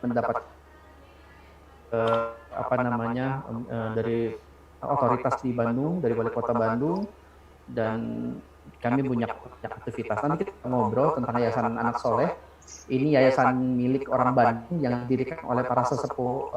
mendapat dari otoritas di Bandung, dari Wali Kota Bandung, dan kami punya aktivitas. Nanti kita ngobrol tentang Yayasan Anak Soleh. Ini yayasan milik orang Bandung yang didirikan oleh para sesepuh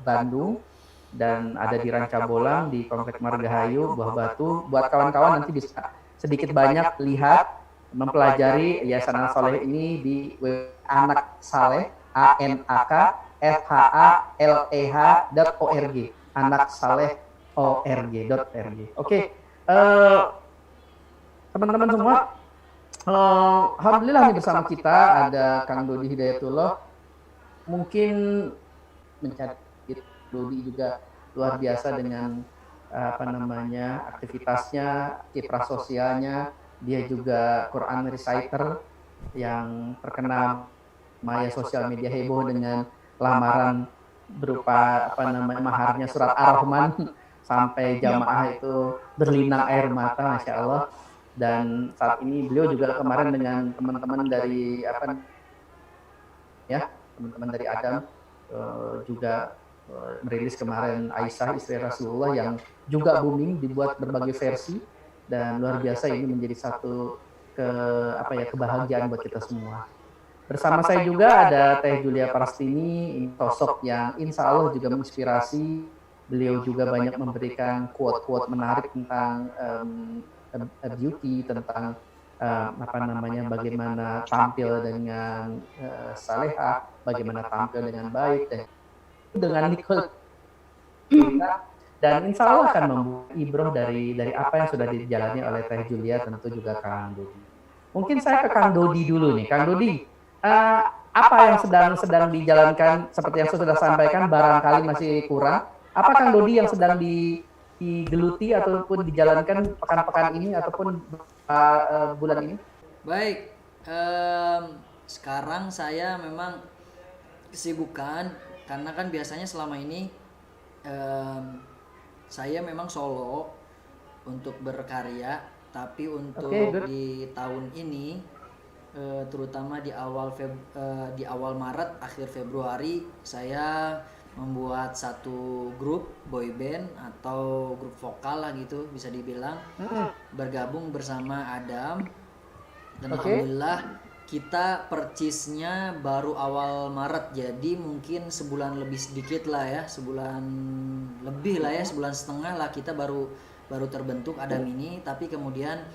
Bandung dan ada di Rancabolang, di Komplek Margahayu, Buah Batu. Buat kawan-kawan nanti bisa sedikit banyak lihat, mempelajari Yayasan Anak Soleh ini di Anak Saleh, ANAKSHALEH.org, anaksaleh.org. Oke, teman-teman semua, alhamdulillah nih bersama kita ada Kang Dodi Hidayatullah. Mungkin mencari Dodi juga luar biasa dengan aktivitasnya, kiprah sosialnya. Dia juga Quran reciter yang terkenal maya sosial media heboh dengan lamaran berupa maharnya surat Ar-Rahman sampai jamaah itu berlinang air mata, Masya Allah. Dan saat ini beliau juga kemarin dengan teman-teman dari teman-teman dari Adam juga merilis kemarin Aisyah istri Rasulullah yang juga booming, dibuat berbagai versi, dan luar biasa ini menjadi satu kebahagiaan buat kita semua. Bersama saya juga ada Teh Julia Prastini, sosok yang insya Allah juga menginspirasi. Beliau juga banyak memberikan quote-quote menarik tentang beauty, tentang bagaimana tampil dengan salehah, bagaimana tampil dengan baik, dan dengan Nicole. Dan insya Allah akan membuat ibrah dari apa yang sudah dijalani oleh Teh Julia, tentu juga Kang Dodi. Mungkin saya ke Kang Dodi dulu nih. Kang Dodi, apa yang sedang dijalankan, seperti yang sudah sampaikan, barangkali masih kurang. Apa Kang Dodi yang sedang digeluti ataupun dijalankan pekan-pekan ini ataupun bulan ini? Baik, sekarang saya memang kesibukan karena kan biasanya selama ini saya memang solo untuk berkarya, tapi untuk di tahun ini terutama di awal Maret akhir Februari saya membuat satu grup boy band atau grup vokal lah gitu bisa dibilang, bergabung bersama Adam, dan alhamdulillah kita percisnya baru awal Maret, jadi mungkin sebulan lebih sedikit lah ya, sebulan setengah lah kita baru terbentuk Adam ini. Tapi kemudian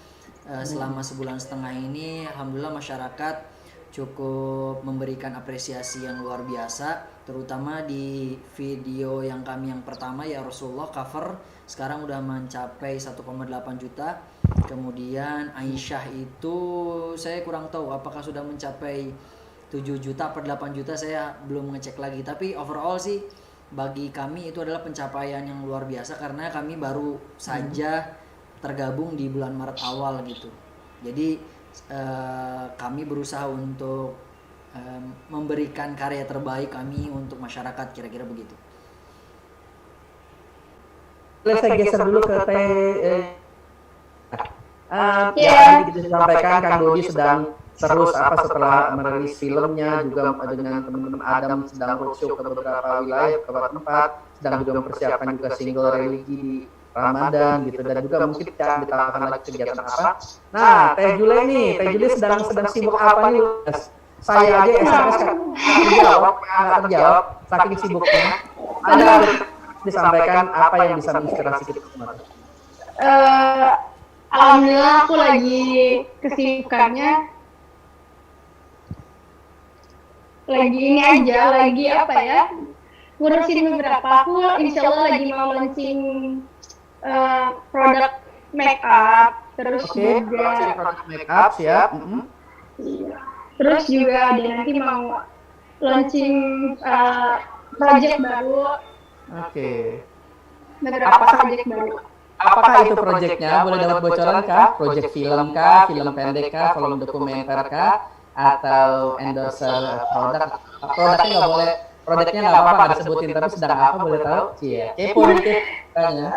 selama sebulan setengah ini alhamdulillah masyarakat cukup memberikan apresiasi yang luar biasa, terutama di video yang kami yang pertama ya Rasulullah cover sekarang udah mencapai 1,8 juta. Kemudian Aisyah itu saya kurang tahu apakah sudah mencapai 7 juta per 8 juta, saya belum ngecek lagi. Tapi overall sih bagi kami itu adalah pencapaian yang luar biasa karena kami baru saja tergabung di bulan Maret awal gitu. Jadi kami berusaha untuk memberikan karya terbaik kami untuk masyarakat, kira-kira begitu. Saya geser dulu ke Tadi disampaikan Kang Dodi sedang terus setelah merilis filmnya, juga dengan teman-teman Adam sedang roadshow ke beberapa wilayah, ke beberapa tempat, sedang juga mempersiapkan juga single religi di Ramadan gitu, dan juga mungkin akan ditambahkan lagi kegiatan apa. Nah, Teh Julia sedang sibuk apa nih? Saya aja SMS nggak terjawab saking sibuknya. Ada disampaikan apa yang bisa menginspirasi kita semua. Alhamdulillah aku lagi kesibukannya lagi ngurusin beberapa. Aku insya Allah lagi mau launching produk make up, terus juga produk make up siap. Terus juga ada nanti mau launching project baru. Beberapa project baru. Apakah itu proyeknya? Boleh dapat bocoran kah? Proyek film kah? Film pendek kah? Film dokumenter kah? Atau endorser produk? Produknya nggak boleh. Produknya nggak apa-apa nggak disebutin, tapi sedang apa boleh tahu? Iya. Kepo dikit tanya.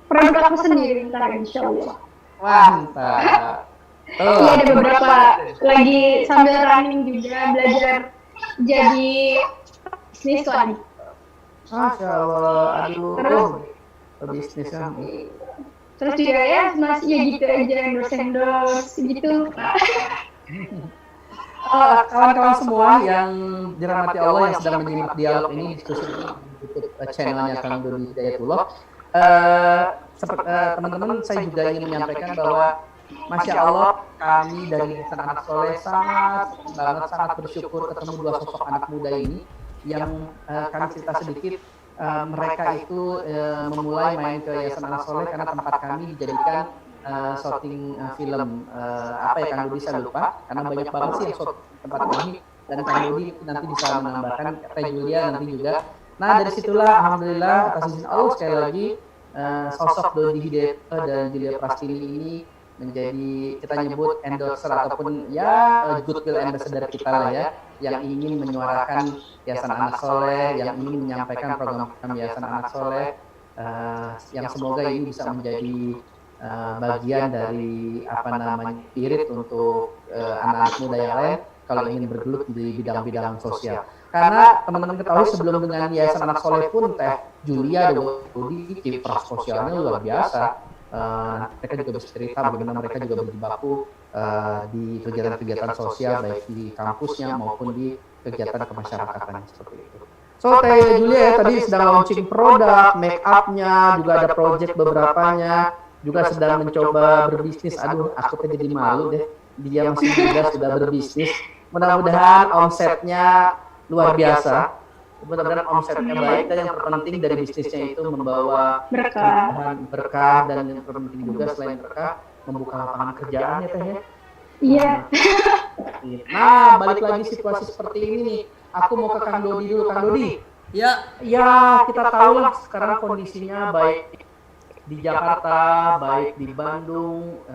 Produk aku sendiri ntar insya Allah. Mantap. Ada beberapa lagi sambil running juga belajar jadi bisnis tuh Adi. Masya Allah, aduh, Terus? bisnis kan. Terus juga ya masih ya gitu aja endorse gitu. Kawan-kawan semua yang dirahmati Allah yang sedang menyimak dialog ini diskusi ini di YouTube channelnya Kang Dodi Hidayatullah. Teman-teman, saya juga ingin menyampaikan bahwa Masya Allah, kami dari Yayasan Anak Soleh sangat bersyukur ketemu dua sosok anak muda ini yang kami cerita sedikit. Mereka itu memulai main ke Yayasan Anak Soleh karena tempat kami dijadikan shooting film apa ya Kang Dodi, saya lupa karena banyak banget sih yang shooting tempat kami, dan Kang Dodi nanti bisa menambahkan, Teh Julia nanti juga. Nah dari situlah alhamdulillah atas izin Allah sekali lagi sosok Dodi Hidayat dan Julia Prastini ini menjadi kita nyebut endorser ataupun ya goodwill ambassador kita lah ya, yang ingin menyuarakan Yayasan Anak Soleh, yang ingin menyampaikan program Yayasan Anak Soleh, yang semoga ini bisa menjadi bagian dari spirit untuk anak-anak muda yang lain kalau ingin bergelut di bidang-bidang sosial. Karena teman-teman ketahui sebelum dengan Yayasan Anak Soleh pun Teh Julia Dodi kiprah sosialnya luar biasa. Mereka juga bisa cerita bagaimana mereka juga berjibaku di kegiatan-kegiatan sosial baik di kampusnya maupun di kegiatan kemasyarakatan seperti itu. So Teh Julia ya tadi sedang launching produk, make up-nya, juga ada project beberapanya, juga sedang mencoba berbisnis. Aduh, aku jadi malu deh. Dia masih muda sudah berbisnis. Mudah-mudahan omsetnya luar biasa. Mudah-mudahan omsetnya baik, dan yang terpenting dari bisnisnya itu membawa berkah, dan yang terpenting juga selain berkah membuka lapangan kerjaan ya Teh ya. Iya. Nah, balik lagi situasi seperti ini nih. Aku mau ke Kang Dodi dulu, Kang Dodi. Ya, Kita tahu lah sekarang kondisinya baik di Jakarta, baik di Bandung,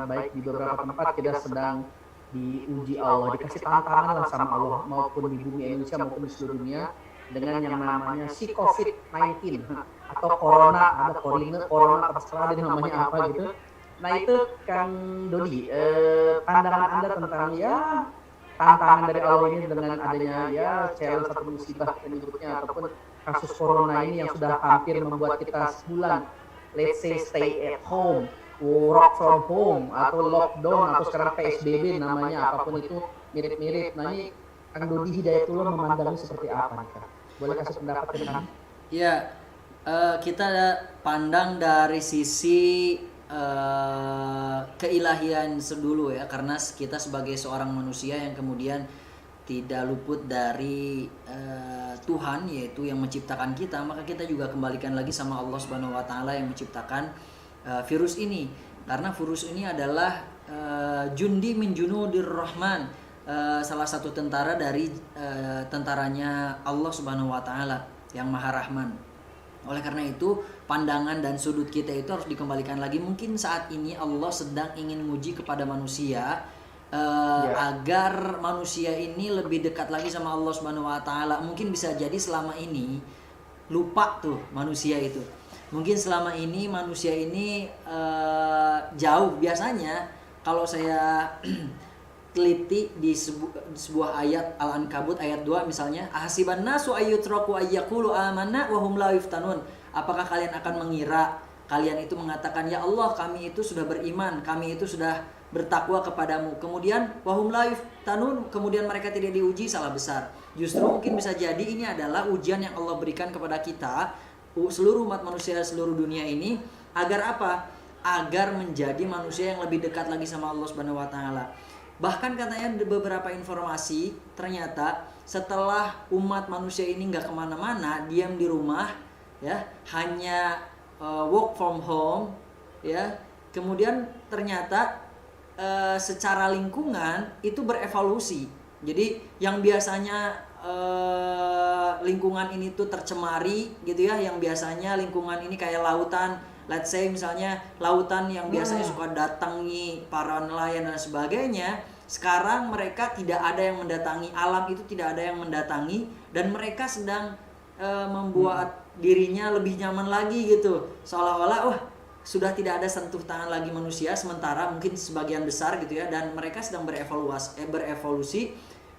baik di beberapa tempat kita sedang diuji Allah, dikasih tantangan lah sama Allah, maupun di bumi Indonesia maupun di seluruh dunia dengan yang namanya si COVID-19 atau corona, ada corona terserah dari namanya apa gitu. Nah itu Kang Dodi, pandangan Anda tentang ya tantangan dari Allah ini dengan adanya ya challenge atau musibah penyebutnya ataupun kasus corona ini yang sudah hampir membuat kita sebulan, let's say stay at home, work from home, atau lockdown, atau sekarang PSBB namanya, apapun itu mirip-mirip. Nah ini Kang Dodi Hidayatullah memandangnya seperti apa nih Kang? Boleh kasih pendapat ke kami? ya, kita pandang dari sisi keilahian dulu ya, karena kita sebagai seorang manusia yang kemudian tidak luput dari Tuhan, yaitu yang menciptakan kita, maka kita juga kembalikan lagi sama Allah Subhanahu wa taala yang menciptakan virus ini. Karena virus ini adalah jundi min junudir rahman, salah satu tentara dari tentaranya Allah Subhanahu wa taala yang Maha Rahman. Oleh karena itu, pandangan dan sudut kita itu harus dikembalikan lagi. Mungkin saat ini Allah sedang ingin menguji kepada manusia agar manusia ini lebih dekat lagi sama Allah Subhanahu wa taala. Mungkin bisa jadi selama ini lupa tuh manusia itu. Mungkin selama ini manusia ini jauh. Biasanya kalau saya teliti di sebuah ayat Al-Ankabut ayat 2 misalnya, ahasiban nasu ayyutraku ayyaqulu amanna wa hum la yuftanun. Apakah kalian akan mengira kalian itu mengatakan ya Allah kami itu sudah beriman, kami itu sudah bertakwa kepadamu, kemudian wahum la yuftanun, kemudian mereka tidak diuji? Salah besar. Justru mungkin bisa jadi ini adalah ujian yang Allah berikan kepada kita, seluruh umat manusia seluruh dunia ini, agar apa? Agar menjadi manusia yang lebih dekat lagi sama Allah Subhanahu wa taala. Bahkan katanya beberapa informasi ternyata setelah umat manusia ini nggak kemana-mana, diam di rumah, ya, hanya work from home, ya, kemudian ternyata secara lingkungan itu berevolusi. Jadi yang biasanya lingkungan ini tuh tercemari gitu ya, yang biasanya lingkungan ini kayak lautan, let's say misalnya lautan yang biasanya suka datangi para nelayan dan sebagainya, sekarang mereka tidak ada yang mendatangi, alam itu tidak ada yang mendatangi, dan mereka sedang membuat dirinya lebih nyaman lagi gitu, seolah-olah sudah tidak ada sentuh tangan lagi manusia, sementara mungkin sebagian besar gitu ya, dan mereka sedang berevolusi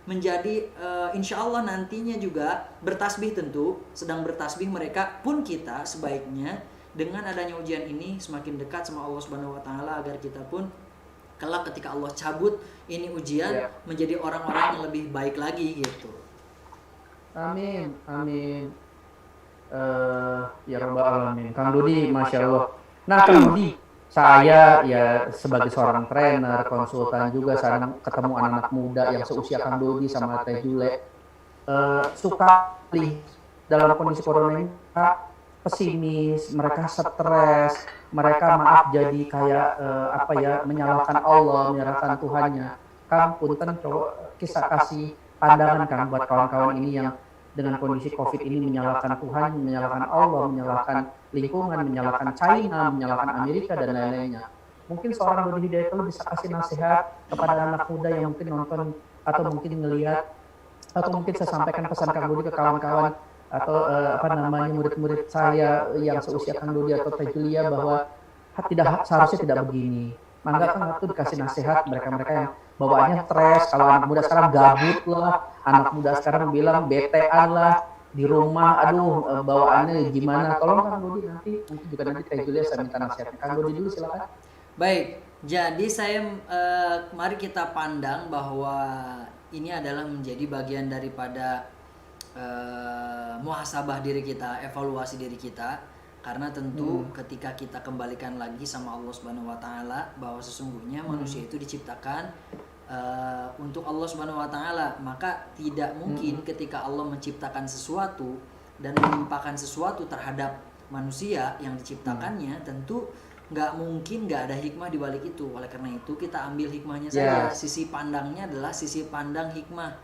menjadi insya Allah nantinya juga bertasbih, tentu sedang bertasbih mereka pun kita sebaiknya dengan adanya ujian ini semakin dekat sama Allah Subhanahu wa taala agar kita pun kelak ketika Allah cabut ini ujian menjadi orang-orang yang lebih baik lagi gitu. Amin, amin. Ya Rabbal Alamin. Kang Dodi, Masya Allah. Nah, Kang Dodi, saya ya sebagai seorang trainer, konsultan juga, saya ketemu anak-anak muda yang seusia Kang Dodi sama Teh Jule, suka dalam kondisi corona ini pesimis, mereka stres, mereka maaf jadi kayak menyalahkan Allah, menyalahkan Tuhannya. Kang, punten coba kisah kasih pandangan Kang buat kawan-kawan ini yang dengan kondisi COVID ini menyalahkan Tuhan, menyalahkan Allah, menyalahkan lingkungan, menyalahkan China, menyalahkan Amerika dan lain-lainnya. Mungkin seorang Dodi Hidayat itu bisa kasih nasihat kepada anak muda yang mungkin nonton atau mungkin ngelihat, atau mungkin saya sampaikan pesan Kang Dodi ke kawan-kawan atau murid-murid saya yang seusia Kang Dodi atau Teh Julia bahwa seharusnya tidak begini. Mangga Kang itu dikasih nasihat mereka-mereka yang bawaannya stres. Kalau anak muda sekarang gabut lah, anak muda sekarang bilang betean lah di rumah, aduh bawaannya gimana. Tolong Kang Dodi nanti mungkin juga nanti Teh Julia saya minta nasihat. Kang Dodi dulu silakan. Baik, jadi saya mari kita pandang bahwa ini adalah menjadi bagian daripada muhasabah diri kita, evaluasi diri kita. Karena tentu ketika kita kembalikan lagi sama Allah Subhanahu wa taala bahwa sesungguhnya manusia itu diciptakan untuk Allah Subhanahu wa taala, maka tidak mungkin ketika Allah menciptakan sesuatu dan menimpakan sesuatu terhadap manusia yang diciptakannya, tentu nggak mungkin nggak ada hikmah di balik itu. Oleh karena itu kita ambil hikmahnya saja. Sisi pandangnya adalah sisi pandang hikmah.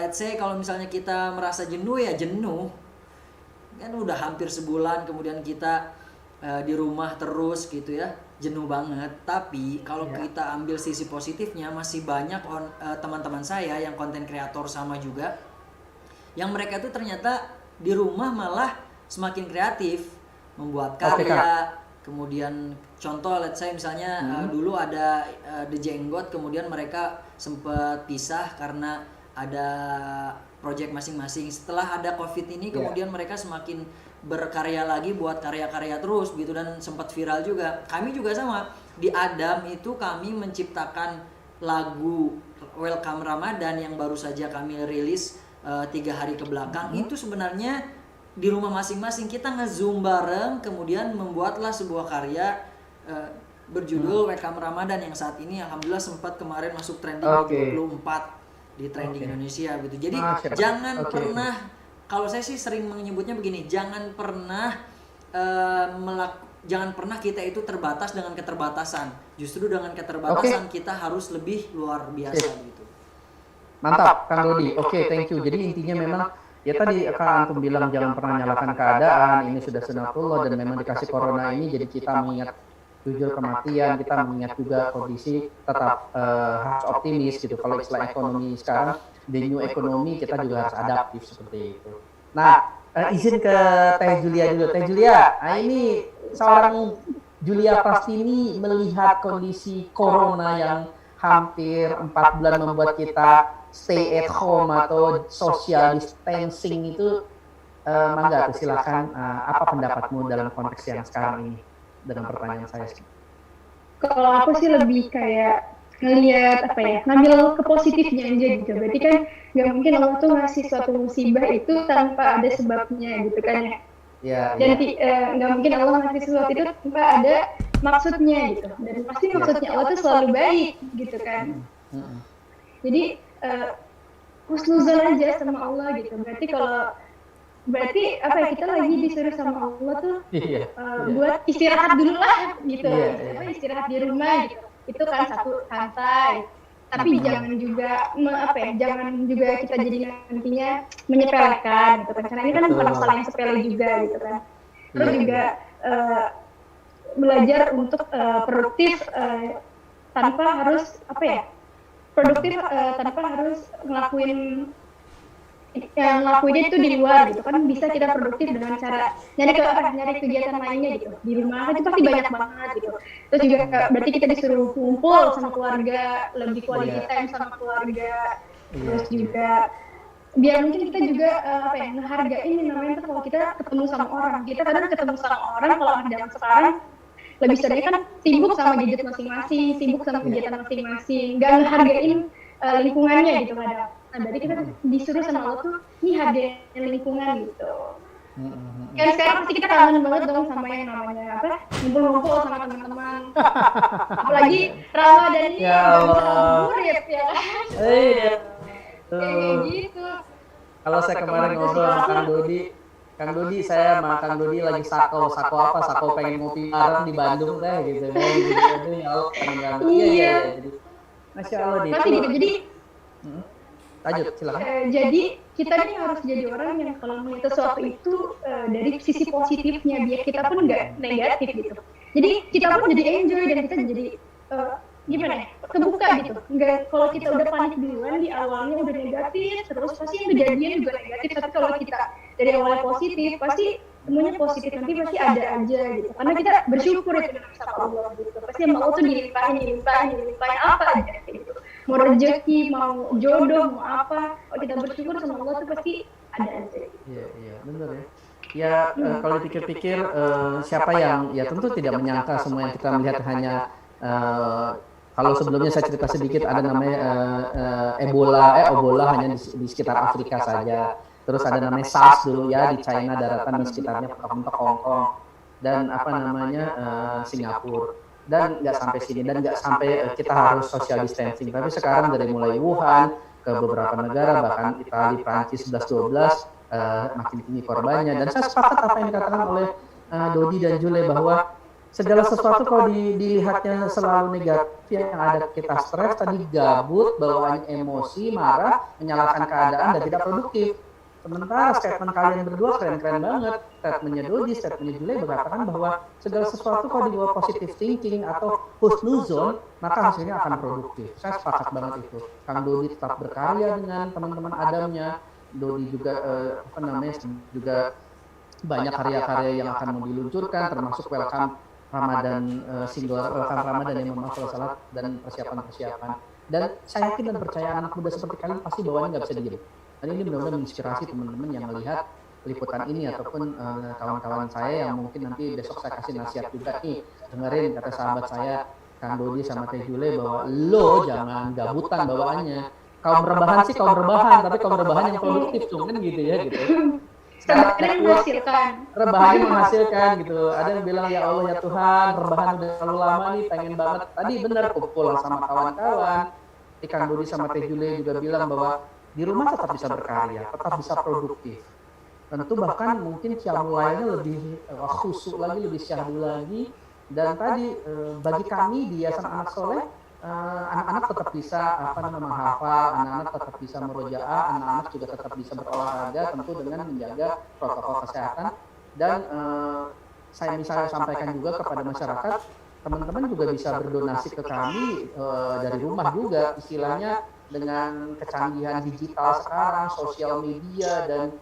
Let's say kalau misalnya kita merasa jenuh, ya jenuh kan udah hampir sebulan kemudian kita di rumah terus gitu ya, jenuh banget. Tapi kalau kita ambil sisi positifnya, masih banyak teman-teman saya yang konten kreator sama juga yang mereka tuh ternyata di rumah malah semakin kreatif, membuat karya. Kemudian contoh let's say misalnya dulu ada The Jenggot, kemudian mereka sempat pisah karena ada project masing-masing. Setelah ada COVID ini kemudian mereka semakin berkarya lagi, buat karya-karya terus gitu, dan sempat viral juga. Kami juga sama, di Adam itu kami menciptakan lagu Welcome Ramadan yang baru saja kami rilis 3 hari ke belakang. Itu sebenarnya di rumah masing-masing kita nge-zoom bareng, kemudian membuatlah sebuah karya berjudul Welcome Ramadan yang saat ini alhamdulillah sempat kemarin masuk trending 24 di trending Indonesia gitu. Jadi jangan pernah, kalau saya sih sering menyebutnya begini, jangan pernah kita itu terbatas dengan keterbatasan. Justru dengan keterbatasan kita harus lebih luar biasa gitu. Mantap Kang Dodi. Thank you. Jadi intinya memang ya tadi Kang Antum bilang jangan pernah nyalakan keadaan, ini sudah sunatullah dan memang dikasih corona ini jadi kita mengingat jujur kematian, kita mengingat juga kondisi tetap harus optimis gitu. Kalau istilah ekonomi sekarang, the new economy, kita juga harus adaptif seperti itu. Nah, izin ke Teh Julia dulu. Teh Julia, ini seorang Julia Prastini melihat kondisi corona yang hampir 4 bulan membuat kita stay at home atau social distancing itu, mangga silakan apa pendapatmu dalam konteks yang sekarang ini? Dengan pertanyaan saya sih. Kalau aku sih lebih kayak ngelihat ngambil ke positifnya aja gitu. Berarti kan nggak mungkin Allah tuh ngasih suatu musibah itu tanpa ada sebabnya gitu kan ya. Jadi nggak mungkin Allah ngasih sesuatu itu tanpa ada maksudnya gitu. Dan pasti maksudnya Allah tuh selalu baik gitu kan. Jadi husnuzon aja sama Allah gitu. Berarti kita lagi disuruh sama Allah tuh buat istirahat dulu lah gitu. Istirahat di rumah gitu. Itu kan satu, santai. Tapi jangan juga jangan juga kita jadi nantinya menyepelekan gitu kan. Karena ini kan bukan masalah yang sepele juga gitu kan. Terus juga belajar untuk produktif tanpa harus ngelakuin yang ngelakuinnya itu di luar gitu kan, bisa kita produktif dengan cara nyari kegiatan lainnya gitu di rumah kan itu pasti banyak banget gitu. Terus juga berarti kita disuruh kumpul sama keluarga, lebih quality time sama keluarga. Terus juga biar mungkin kita juga apa ya, ngehargain namanya tuh kalau kita ketemu sama orang. Kita kadang ketemu sama orang kalau anak zaman sekarang lebih seringnya kan sibuk sama gadget masing-masing, sibuk sama kegiatan masing-masing, nggak ngehargain lingkungannya gitu kadang. Nah, berarti kita disuruh sama Allah tuh, nih hargain lingkungan gitu. Kan sekarang pasti kita kangen banget dong sama yang namanya apa, ngumpul-ngumpul sama teman-teman. Apalagi Ramadan ini ngabuburit ya kan. Iya. Kayak gitu. Kalau saya kemarin ngobrol sama Kang Dodi, saya sama Kang Dodi lagi sako apa, sako pengen ngopi bareng di Bandung teh gitu kan. Gitu ya Allah, iya. Jadi Masya Allah nih. Pasti gitu. Jadi lanjut silakan. Jadi kita ini harus jadi orang yang kalau melihat sesuatu itu dari sisi positifnya, biar kita pun nggak negatif gitu. Jadi kita pun jadi enjoy dan kita jadi gimana ya, kebuka gitu. Nggak, kalau kita udah panik duluan di awalnya udah negatif, terus pasti yang kejadian juga negatif. Tapi kalau kita dari awalnya positif, pasti semuanya positif, nanti pasti ada aja gitu. Karena kita bersyukur itu sama Allah gitu. Pasti sama Allah tuh dilimpahin apa aja gitu. Mau rezeki, mau jodoh, mau apa, kalau kita bersyukur sama Allah tuh pasti ada aja. Iya, benar ya. Ya kalau dipikir-pikir siapa yang ya tentu tidak menyangka semua yang kita melihat hanya kalau sebelumnya saya cerita sedikit ada namanya Ebola hanya di sekitar Afrika saja. Terus ada namanya SARS dulu ya di China daratan di sekitarnya mentok Hong Kong dan apa namanya Singapura. Dan nggak sampai sini dan nggak sampai kita harus social distancing. Tapi sekarang dari mulai Wuhan ke beberapa negara bahkan Italia, Prancis 11-12 makin tinggi korbannya. Dan saya sepakat apa yang dikatakan oleh Dodi dan Jule bahwa segala sesuatu kalau dilihatnya selalu negatif, yang ada kita stres, tadi gabut, bawaan emosi, marah, menyalahkan keadaan dan tidak produktif. Sementara statement kalian berdua keren-keren banget. Statementnya Dodi, statementnya Jule mengatakan bahwa segala sesuatu kalau dibawa positive thinking atau husnuzon, maka hasilnya akan produktif. Saya sepakat banget itu. Kang Dodi tetap berkarya dengan teman-teman Adamnya. Dodi juga juga banyak karya-karya yang akan mau diluncurkan, termasuk welcome Ramadan single welcome Ramadan yang salat dan persiapan. Dan saya yakin dan percaya anak muda seperti kalian pasti bawaannya nggak bisa diem. Dan ini benar-benar menginspirasi teman-teman yang melihat liputan ini ataupun kawan-kawan saya yang mungkin nanti besok saya kasih nasihat juga nih, dengerin kata sahabat saya Kang Dodi sama Teh Jule bahwa lo jangan gabutan bawaannya. Kaum rebahan sih kaum rebahan, tapi kaum rebahan yang produktif tuh kan gitu ya gitu. Sebenarnya menghasilkan. Rebahan menghasilkan gitu. Ada yang bilang ya Allah ya Tuhan, rebahan udah terlalu lama nih, pengen banget. Tadi benar kumpul sama kawan-kawan. Kang Dodi sama Teh Jule juga bilang bahwa di rumah tetap bisa berkarya, tetap bisa produktif. Tentu bahkan mungkin syahdulannya lebih khusyuk lagi, lebih syahdu lagi. Dan tadi bagi kami di Yayasan Anak Soleh, anak-anak tetap bisa menghafal, anak-anak tetap bisa merojaah, anak-anak juga tetap bisa berolahraga, tentu dengan menjaga protokol kesehatan. Dan saya misalnya sampaikan juga kepada masyarakat, teman-teman juga bisa berdonasi ke kami dari rumah juga, istilahnya dengan kecanggihan digital sekarang, sosial media dan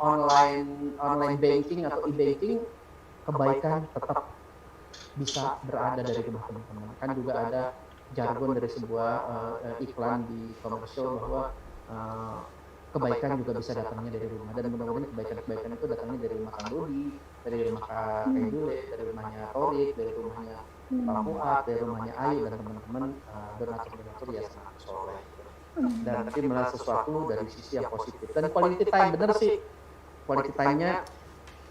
online banking atau e-banking, kebaikan tetap bisa berada dari rumah teman-teman. Kan juga ada jargon dari sebuah iklan di komersial bahwa kebaikan juga bisa datangnya dari rumah, dan mudah-mudahan kebaikan itu datangnya dari rumah Kang Dodi, dari rumah Kang Jule, dari rumahnya Torik, dari rumahnya Pak Fuad, dari rumahnya Ayu dan teman-teman donatur Yayasan Anak Soleh. Dan tapi melihat sesuatu dari sisi yang positif. Dan quality time, bener sih quality time-nya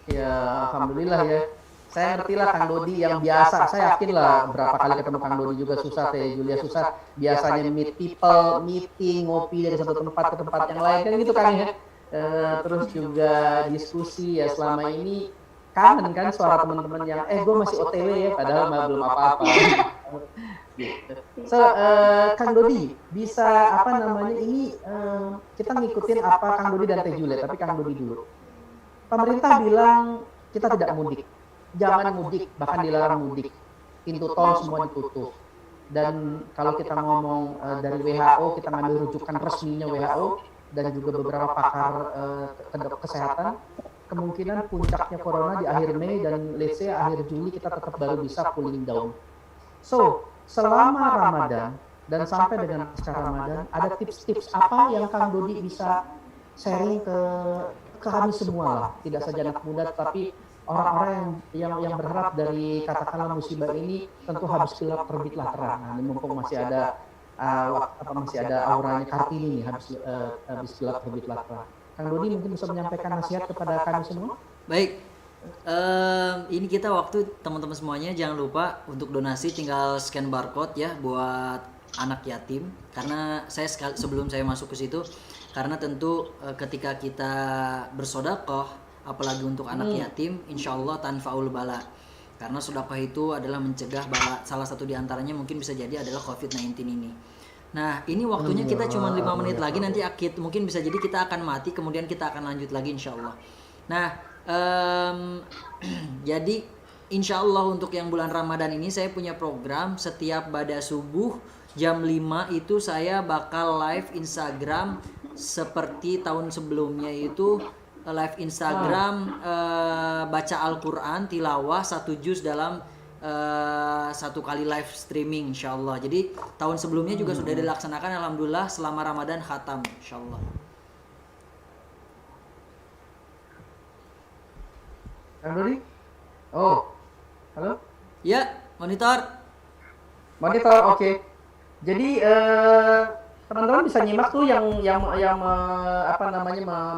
ya alhamdulillah ya. Saya ngerti lah Kang Dodi yang biasa, saya yakin lah berapa kali ketemu Kang Dodi juga susah, Teh Julia susah, biasanya meet people, meeting, ngopi dari satu tempat ke tempat yang lain kan gitu Kang ya. Terus juga diskusi ya, selama ini kangen kan suara teman-teman yang gue masih OTW ya, padahal belum apa-apa. Gitu. So, Kang Dodi bisa ini kita ngikutin apa Kang Dodi dan Teh Julia, tapi Kang Dodi dulu. Pemerintah bilang kita tidak mudik. Jangan mudik, bahkan dilarang mudik. Pintu tol semua ditutup. Dan kalau kita ngomong dari WHO, kita ngambil rujukan resminya WHO, dan juga beberapa pakar kesehatan, kemungkinan puncaknya corona di akhir Mei dan let's say akhir Juli kita tetap baru bisa cooling down. So, selama Ramadan dan sampai dengan pasca Ramadan, ada tips-tips apa yang Kang Dodi bisa sharing ke kami semua lah, tidak saja anak muda, tapi orang-orang yang berharap dari katakanlah musibah ini tentu habis gelap terbitlah terang. Nah, ini mumpung masih ada masih ada auranya Kartini nih, habis gelap terbitlah terang. Kang Dodi mungkin bisa menyampaikan nasihat kepada kami semua. Baik, ini kita waktu teman-teman semuanya jangan lupa untuk donasi tinggal scan barcode ya buat anak yatim, karena sebelum saya masuk ke situ, karena tentu ketika kita bersodakoh apalagi untuk anak yatim, insya Allah tanfaul bala, karena sedekah itu adalah mencegah bala. Salah satu diantaranya mungkin bisa jadi adalah COVID-19 ini. Nah, ini waktunya kita cuma 5 menit lagi, nanti mungkin bisa jadi kita akan mati, kemudian kita akan lanjut lagi insya Allah. Nah, jadi insya Allah untuk yang bulan Ramadan ini saya punya program setiap pada subuh jam 5 itu saya bakal live Instagram seperti tahun sebelumnya itu live Instagram baca Al-Quran tilawah 1 juz dalam 1 kali live streaming insyaallah. Jadi tahun sebelumnya juga sudah dilaksanakan alhamdulillah selama Ramadan khatam insyaallah. Kang Dodi? Oh, halo? Ya, monitor. Oke. Jadi teman-teman bisa nyimak tuh yang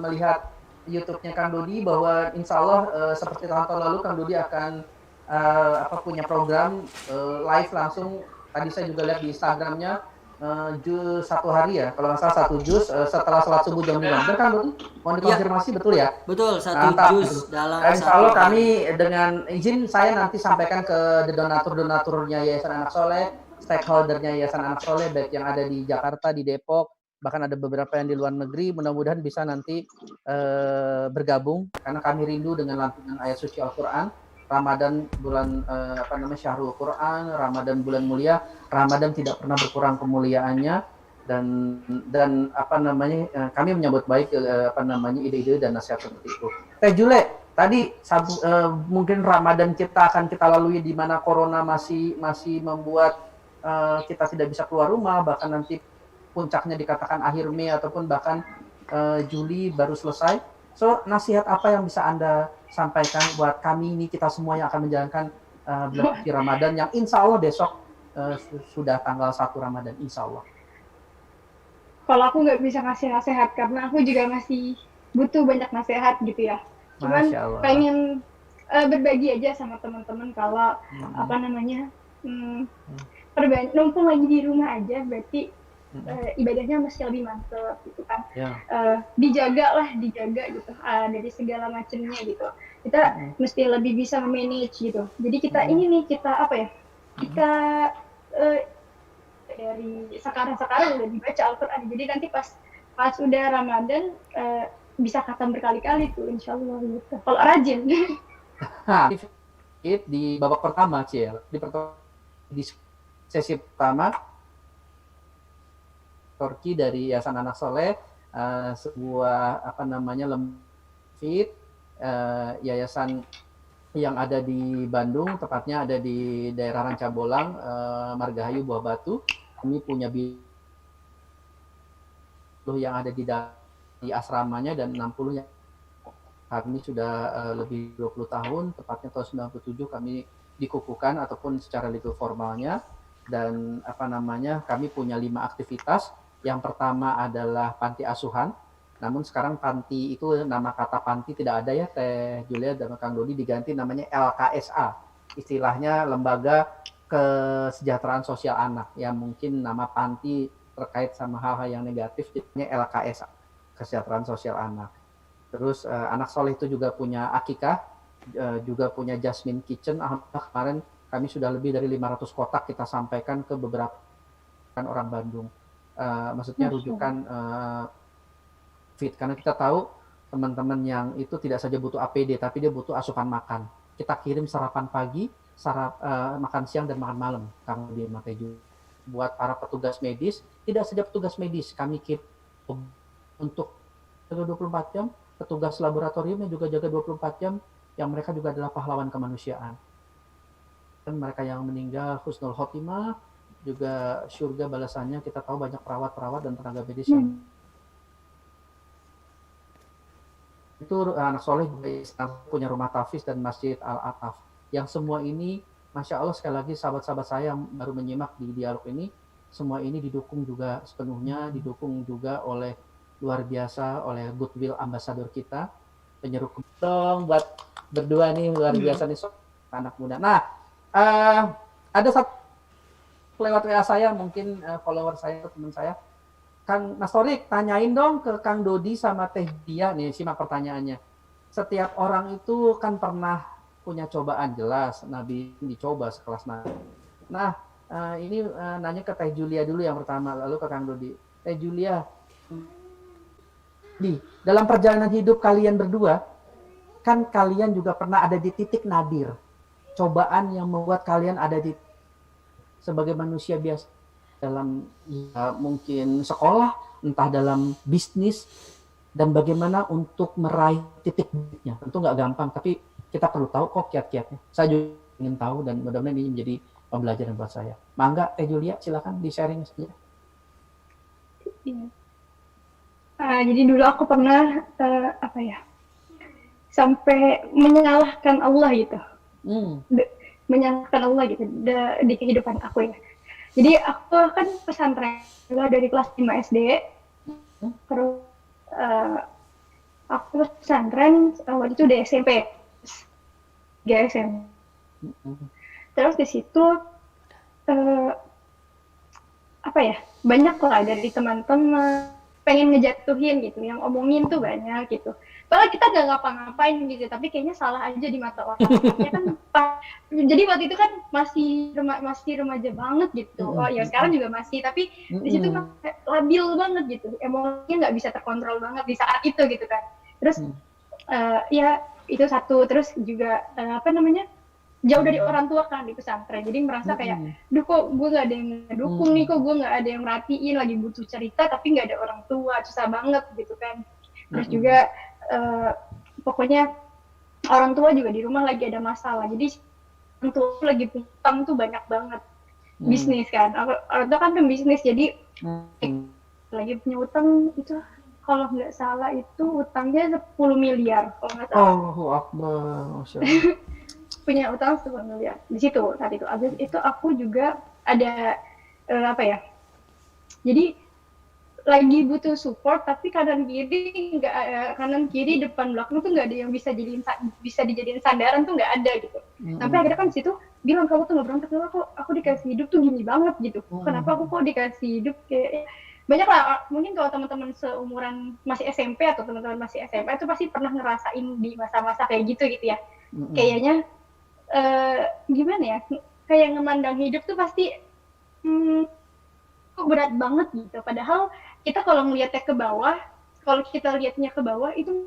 melihat YouTube-nya Kang Dodi, bahwa insya Allah seperti tahun-tahun lalu Kang Dodi akan punya program live langsung. Tadi saya juga lihat di Instagramnya juz 1 hari ya, kalau nggak salah 1 juz setelah sholat subuh jam 5. Benar kan Dodi? Mohon dikonfirmasi betul ya? Betul, 1 juz dalam insya Allah kami dengan izin saya nanti sampaikan ke donatur-donaturnya Yayasan Anak Soleh, stakeholdernya Yayasan Anak Soleh, baik yang ada di Jakarta, di Depok, bahkan ada beberapa yang di luar negeri, mudah-mudahan bisa nanti bergabung, karena kami rindu dengan lantunan ayat suci Al-Quran. Ramadan bulan Syahrul Quran, Ramadan bulan mulia, Ramadan tidak pernah berkurang kemuliaannya, dan kami menyambut baik ide-ide dan nasihat seperti itu. Teh Jule, tadi mungkin Ramadan kita akan kita lalui di mana corona masih membuat kita tidak bisa keluar rumah, bahkan nanti puncaknya dikatakan akhir Mei ataupun bahkan Juli baru selesai. So, nasihat apa yang bisa Anda sampaikan buat kami ini, kita semua yang akan menjalankan bulan suci Ramadan yang insya Allah besok sudah tanggal 1 Ramadan, insya Allah. Kalau aku nggak bisa ngasih nasihat karena aku juga masih butuh banyak nasihat gitu ya. Cuman pengen berbagi aja sama teman-teman kalau numpung lagi di rumah aja, berarti ibadahnya mesti lebih mantap gitu kan. Dijaga gitu dari segala macamnya gitu. Kita mesti lebih bisa manage gitu. Jadi kita kita dari sekarang udah dibaca Al-Quran. Jadi nanti pas udah Ramadan bisa khatam berkali-kali tuh insyaallah gitu. Kalau rajin. Di babak pertama di sesi pertama Turki dari Yayasan Anak Soleh, sebuah lemfit yayasan yang ada di Bandung, tepatnya ada di daerah Rancabolang, Margahayu, Buah Batu. Kami punya yang ada di asramanya dan 60 yang kami sudah lebih 20 tahun, tepatnya tahun 97 kami dikukuhkan ataupun secara legal formalnya. Dan kami punya 5 aktivitas. Yang pertama adalah panti asuhan. Namun sekarang panti itu, nama kata panti tidak ada ya Teh Julia dan Kang Dodi, diganti namanya LKSA. Istilahnya Lembaga Kesejahteraan Sosial Anak. Ya mungkin nama panti terkait sama hal-hal yang negatif, jadinya LKSA, Kesejahteraan Sosial Anak. Terus Anak Soleh itu juga punya akikah, juga punya Jasmine Kitchen. Alhamdulillah kemarin kami sudah lebih dari 500 kotak kita sampaikan ke beberapa orang Bandung. Maksudnya rujukan fit, karena kita tahu teman-teman yang itu tidak saja butuh APD, tapi dia butuh asupan makan. Kita kirim sarapan pagi, makan siang dan makan malam, Kang di Mateju. Buat para petugas medis, tidak saja petugas medis, kami kirim untuk jaga 24 jam, petugas laboratoriumnya juga jaga 24 jam, yang mereka juga adalah pahlawan kemanusiaan. Dan mereka yang meninggal husnul khotimah, juga surga balasannya. Kita tahu banyak perawat-perawat dan tenaga medis yang itu anak soleh punya rumah tafis dan masjid Al-Ataf. Yang semua ini, Masya Allah, sekali lagi sahabat-sahabat saya yang baru menyimak di dialog ini, semua ini didukung juga sepenuhnya, didukung juga oleh luar biasa, oleh goodwill ambasador kita, penyeru dong buat berdua nih, luar biasa nih anak muda. Nah, ada satu lewat WA saya, mungkin follower saya, teman saya, Kang Nastorik, tanyain dong ke Kang Dodi sama Teh Dia nih, simak pertanyaannya. Setiap orang itu kan pernah punya cobaan, jelas Nabi dicoba sekelas Nabi. Nah, ini nanya ke Teh Julia dulu yang pertama, lalu ke Kang Dodi. Teh Julia, dalam perjalanan hidup kalian berdua, kan kalian juga pernah ada di titik nadir, cobaan yang membuat kalian ada di sebagai manusia biasa dalam ya, mungkin sekolah, entah dalam bisnis, dan bagaimana untuk meraih titik-titiknya. Tentu nggak gampang, tapi kita perlu tahu kok kiat-kiatnya. Saya juga ingin tahu dan mudah-mudahan ini menjadi pembelajaran buat saya. Mangga, Teh Julia, silakan di-sharing saja. Jadi dulu aku pernah sampai menyalahkan Allah gitu. Menyalahkan Allah gitu di kehidupan aku ya. Jadi aku kan pesantren dari kelas 5 SD. Terus aku pesantren waktu itu di SMP. GSM. Terus di situ banyak lah dari teman-teman pengen ngejatuhin gitu, yang omongin tuh banyak gitu. Padahal kita nggak ngapa-ngapain gitu, tapi kayaknya salah aja di mata orang. Kan, jadi waktu itu kan masih remaja banget gitu. Oh ya sekarang juga masih, tapi di situ labil banget gitu. Emosinya nggak bisa terkontrol banget di saat itu gitu kan. Terus ya itu satu. Terus juga jauh dari orang tua kan di pesantren, jadi merasa kayak, duh kok gue nggak ada yang ngedukung nih, kok gue nggak ada yang merhatiin, lagi butuh cerita tapi nggak ada orang tua, susah banget gitu kan. Terus juga pokoknya orang tua juga di rumah lagi ada masalah, jadi orang tua lagi utang tuh banyak banget, bisnis kan, orang tua kan pembisnis, jadi lagi punya utang itu kalau nggak salah itu utangnya 10 miliar kalau nggak salah. Allahu Akbar, Masya Allah. Punya utang 10 miliar di situ saat itu. Abis itu aku juga ada jadi lagi butuh support, tapi kanan kiri depan belakang tuh nggak ada yang bisa dijadiin sandaran tuh nggak ada gitu. Sampai akhirnya kan di situ bilang, kamu tuh nggak berangkat, kok aku dikasih hidup tuh gini banget gitu. Kenapa aku kok dikasih hidup kayak banyak lah, mungkin kalau teman-teman seumuran masih SMP atau teman-teman masih SMA itu pasti pernah ngerasain di masa-masa kayak gitu ya. Kayaknya gimana ya, kayak ngemandang hidup tuh pasti kok berat banget gitu. Padahal kita kalau ngelihatnya ke bawah, kalau kita lihatnya ke bawah itu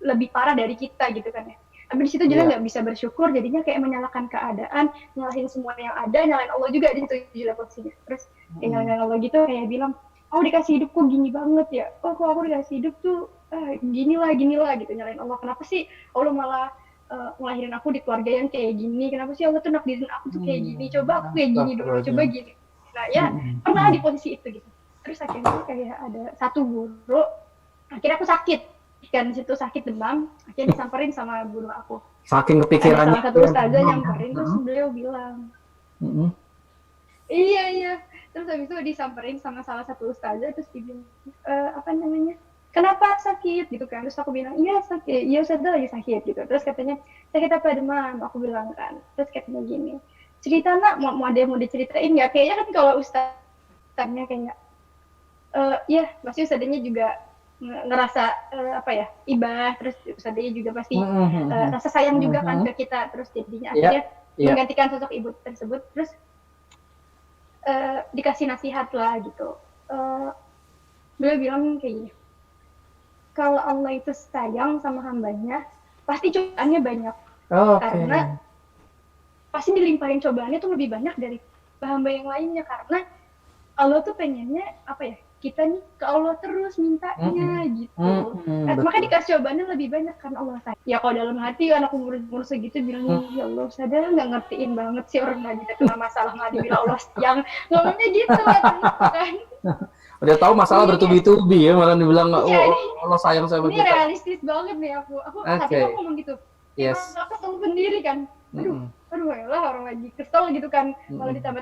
lebih parah dari kita gitu kan ya. Tapi di situ juga nggak bisa bersyukur, jadinya kayak menyalahkan keadaan, nyalahin semua yang ada, nyalahin Allah juga di situ juga posisinya. Terus nyalahin Allah gitu, kayak bilang, oh dikasih hidup kok gini banget ya, oh kok aku dikasih hidup tuh gini lah gitu, nyalahin Allah. Kenapa sih Allah malah ngelahirin aku di keluarga yang kayak gini, kenapa sih Allah tuh nakdirin aku tuh kayak gini, coba aku kayak gini dulu, coba gini. Nah ya pernah di posisi itu gitu. Terus akhirnya kayak ada satu guru, akhirnya aku sakit kan, situ sakit demam, akhirnya disamperin sama guru aku, saking kepikirannya, salah satu ustazah nyamperin, terus beliau bilang iya, terus habis itu disamperin sama salah satu ustazah, terus dia bilang kenapa sakit gitu kan. Terus aku bilang, iya sakit, iya ustazah lagi sakit gitu. Terus katanya, sakit apa demam, aku bilang kan. Terus katanya gini, cerita nak, mau ada yang mau diceritain nggak? Kayaknya kan kalau ustaznya kayaknya ya pasti ustazanya juga ngerasa ibah, terus ustazanya juga pasti rasa sayang juga kan ke kita. Terus jadinya akhirnya menggantikan sosok ibu tersebut. Terus dikasih nasihat lah gitu. Beliau bilang kayak gini, kalau Allah itu sayang sama hambanya, pasti cobaannya banyak. Karena pasti dilimpahin cobaannya tuh lebih banyak dari hamba yang lainnya. Karena Allah tuh pengennya kita nih ke Allah terus mintanya gitu. Maka dikasih jawabannya lebih banyak karena Allah sayang. Ya kalau dalam hati anak umur segitu bilangnya, ya Allah sadar nggak ngertiin banget sih orang lagi kena masalah nggak dibilang Allah sayang, ngomongnya gitu kan. Udah tahu masalah bertubi-tubi ya, malah dibilang Allah sayang sama ini kita. Ini realistis banget nih aku tapi aku ngomong gitu. Yes. Aku tahu sendiri kan. Aduh ya orang lagi kesel gitu kan. Kalau ditambah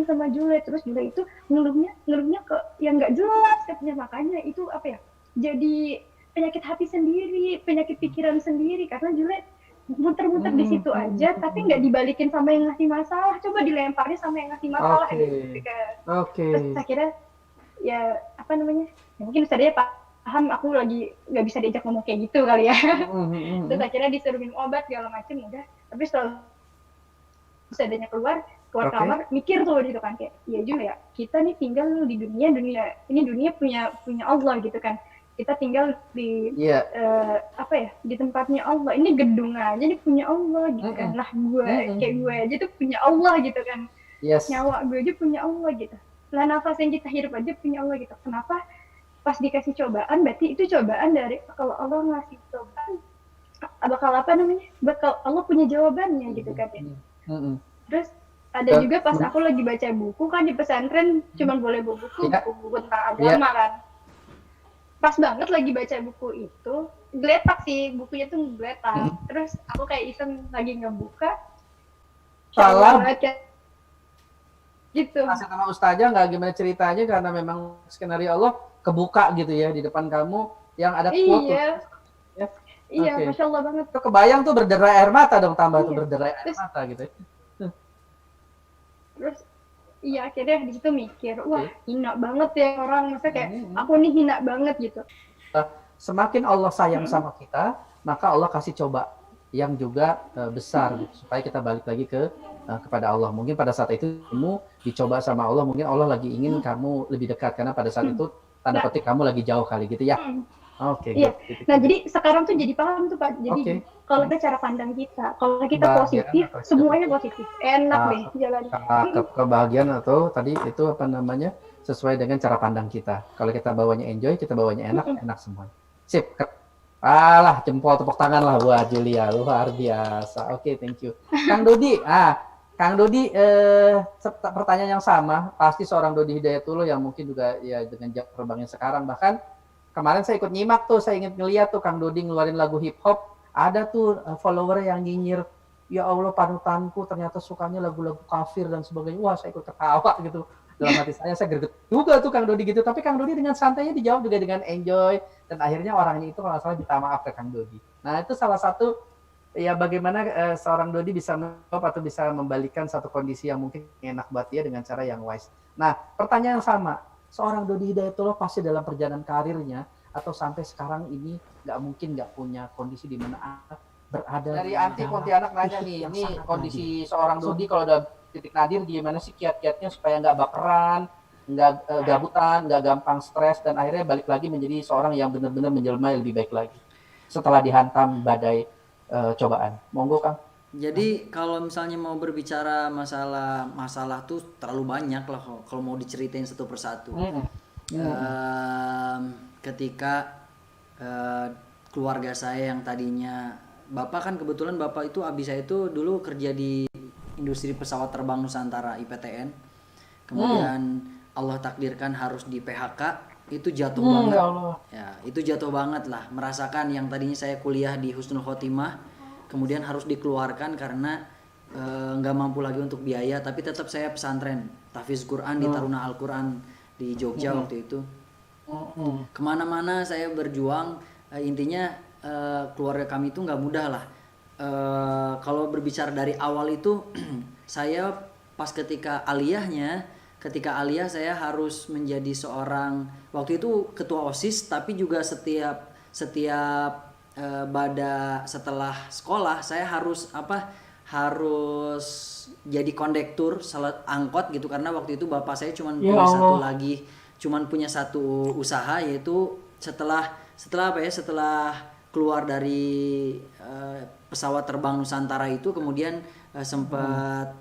sama Jule, terus Jule itu ngeluhnya ke yang nggak jelas katanya, makanya itu apa ya, jadi penyakit hati sendiri, penyakit pikiran sendiri, karena Jule muter-muter di situ aja tapi nggak dibalikin sama yang ngasih masalah, coba dilemparin sama yang ngasih masalah gitu kan. Terus akhirnya ya apa namanya, ya mungkin Ustadznya paham aku lagi nggak bisa diajak ngomong kayak gitu kali ya. Terus akhirnya disuruh minum obat segala macem udah, tapi setelah Ustadznya keluar kamar mikir tuh gitu kan, kayak iya juga ya, kita nih tinggal di dunia ini dunia punya Allah gitu kan, kita tinggal di apa ya, di tempatnya Allah, ini gedung aja nih punya Allah gitu kan. Lah gue aja tuh punya Allah gitu kan. Nyawa gue aja punya Allah gitu, lah nafas yang kita hidup aja punya Allah gitu. Kenapa pas dikasih cobaan, berarti itu cobaan dari kalau Allah ngasih cobaan bakal apa namanya, bakal Allah punya jawabannya gitu kan ya. Terus ada juga pas aku lagi baca buku kan di pesantren, cuman boleh bawa buku tentang agama kan. Pas banget lagi baca buku itu, geletak sih bukunya tuh geletak. Terus aku kayak iseng lagi ngebuka, salah gitu. Kasih sama ustazah nggak gimana ceritanya, karena memang skenario Allah kebuka gitu ya di depan kamu yang ada quote. Iya, Masya Allah banget. Itu kebayang tuh berderai air mata dong, tambah tuh berderai air mata gitu. Terus iya akhirnya di situ mikir, wah hina banget ya orang, masa kayak aku nih hina banget gitu. Semakin Allah sayang sama kita, maka Allah kasih coba yang juga besar gitu, supaya kita balik lagi kepada Allah. Mungkin pada saat itu kamu dicoba sama Allah, mungkin Allah lagi ingin kamu lebih dekat, karena pada saat itu tanda petik kamu lagi jauh kali gitu ya. Iya. Nah jadi sekarang tuh jadi paham tuh Pak. Jadi kalau kita cara pandang kita, kalau kita positif, semuanya positif, enak deh jalan. Kebahagiaan atau tadi itu apa namanya, sesuai dengan cara pandang kita. Kalau kita bawanya enjoy, kita bawanya enak semua. Sip. Alah, jempol tepuk tangan lah buat Julia, luar biasa. Oke, thank you. Kang Dodi, Kang Dodi, pertanyaan yang sama, pasti seorang Dodi Hidayatullah yang mungkin juga ya dengan jam terbangnya sekarang, bahkan kemarin saya ikut nyimak tuh, saya ingin ngeliat tuh Kang Dodi ngeluarin lagu hip hop, ada tuh follower yang nyinyir, ya Allah panutanku ternyata sukanya lagu-lagu kafir dan sebagainya. Wah, saya ikut ketawa gitu. Dalam hati saya greget juga tuh Kang Dodi gitu, tapi Kang Dodi dengan santainya dijawab juga dengan enjoy, dan akhirnya orangnya itu kalau nggak salah minta maaf ke Kang Dodi. Nah itu salah satu ya bagaimana seorang Dodi bisa menjawab atau bisa membalikan satu kondisi yang mungkin enak buat dia dengan cara yang wise. Nah pertanyaan yang sama, seorang Dodi Hidayatullah pasti dalam perjalanan karirnya atau sampai sekarang ini nggak mungkin nggak punya kondisi di mana berada. Dari anti Pontianak nanya nih, ini kondisi seorang Dodi kalau udah titik nadir gimana sih kiat-kiatnya supaya nggak baperan, nggak gabutan, nggak gampang stres, dan akhirnya balik lagi menjadi seorang yang benar-benar menjelma lebih baik lagi setelah dihantam badai cobaan. Monggo Kang. Jadi kalau misalnya mau berbicara masalah tuh terlalu banyak lah kalau mau diceritain satu persatu. Ketika keluarga saya yang tadinya Bapak kan kebetulan Bapak itu abis saya itu dulu kerja di industri pesawat terbang Nusantara IPTN. Kemudian Allah takdirkan harus di PHK, itu jatuh banget. Ya, itu jatuh banget lah, merasakan yang tadinya saya kuliah di Husnul Khotimah, kemudian harus dikeluarkan karena nggak mampu lagi untuk biaya, tapi tetap saya pesantren tahfiz Quran di Taruna Al-Quran di Jogja waktu itu. Kemana-mana saya berjuang, intinya keluarga kami itu nggak mudah lah. Kalau berbicara dari awal itu saya pas ketika aliyah saya harus menjadi seorang, waktu itu ketua OSIS, tapi juga setiap setelah sekolah saya harus jadi kondektur angkot gitu, karena waktu itu bapak saya cuman punya satu usaha, yaitu setelah keluar dari pesawat terbang Nusantara itu, kemudian sempat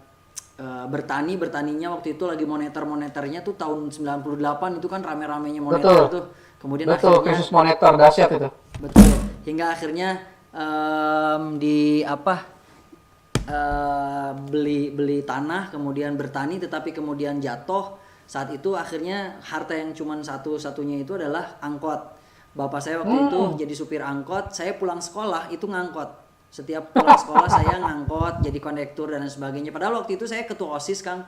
bertaninya waktu itu lagi moneternya tuh tahun 98 itu kan rame-ramenya moneter tuh. Kemudian betul, akhirnya krisis moneter dahsyat itu. betul, hingga akhirnya beli tanah, kemudian bertani, tetapi kemudian jatuh. Saat itu akhirnya harta yang cuman satu-satunya itu adalah angkot. Bapak saya waktu itu jadi supir angkot, saya pulang sekolah itu ngangkot. Setiap pulang sekolah saya ngangkot, jadi kondektur dan sebagainya. Padahal waktu itu saya ketua OSIS, Kang.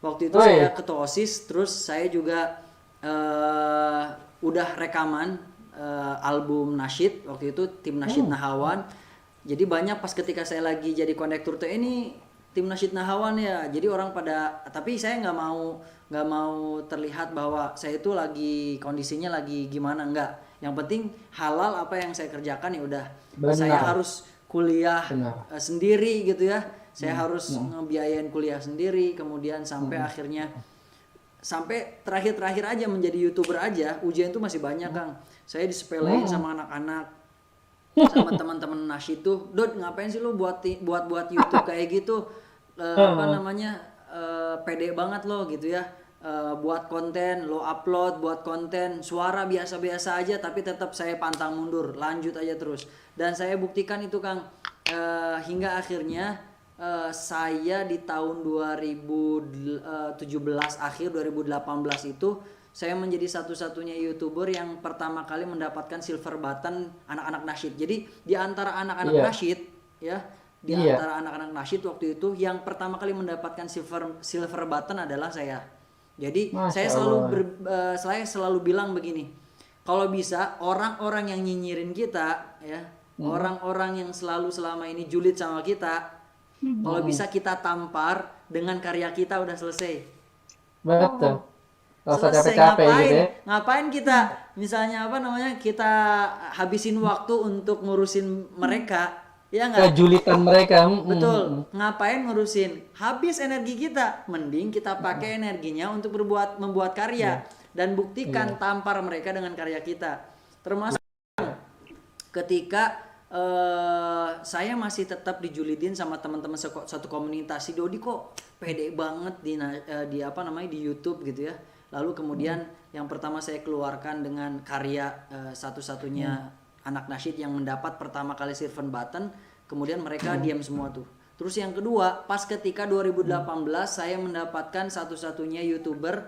Waktu itu saya ketua OSIS, terus saya juga udah rekaman album nasyid. Waktu itu tim nasyid Nahawan. Jadi banyak pas ketika saya lagi jadi kondektur tuh, ini tim nasyid Nahawan ya. Jadi orang pada, tapi saya nggak mau terlihat bahwa saya itu lagi kondisinya lagi gimana, enggak. Yang penting halal apa yang saya kerjakan ya udah. Saya harus kuliah sendiri gitu ya. Saya harus ngebiayain kuliah sendiri, kemudian sampai akhirnya sampai terakhir aja menjadi YouTuber aja, ujian itu masih banyak, Kang. Saya disepelein sama anak-anak, sama teman-teman nasyid tuh, "Dod, ngapain sih lu buat YouTube kayak gitu? Pede banget lo gitu ya. Buat konten, lo upload, buat konten, suara biasa-biasa aja tapi tetap saya pantang mundur, lanjut aja terus." Dan saya buktikan itu, Kang, hingga akhirnya saya di tahun 2017 akhir 2018 itu saya menjadi satu-satunya YouTuber yang pertama kali mendapatkan silver button anak-anak nasyid. Jadi di antara anak-anak nasyid ya, antara anak-anak nasyid waktu itu yang pertama kali mendapatkan silver button adalah saya. Jadi saya selalu bilang begini, kalau bisa orang-orang yang nyinyirin kita ya, orang-orang yang selalu selama ini julid sama kita, kalau bisa kita tampar dengan karya kita udah selesai. Betul. Selesai, capek-capek gitu ya. Ngapain kita misalnya kita habisin waktu untuk ngurusin mereka, ya nggak? Kejulitan mereka. Betul. Ngapain ngurusin? Habis energi kita. Mending kita pakai energinya untuk membuat karya dan buktikan tampar mereka dengan karya kita. Termasuk ketika saya masih tetap dijulidin sama teman-teman satu komunitas. Si Dodi kok pede banget di YouTube gitu ya. Lalu kemudian yang pertama saya keluarkan dengan karya satu-satunya anak nasyid yang mendapat pertama kali silver button, kemudian mereka diam semua tuh. Terus yang kedua, pas ketika 2018 saya mendapatkan satu-satunya YouTuber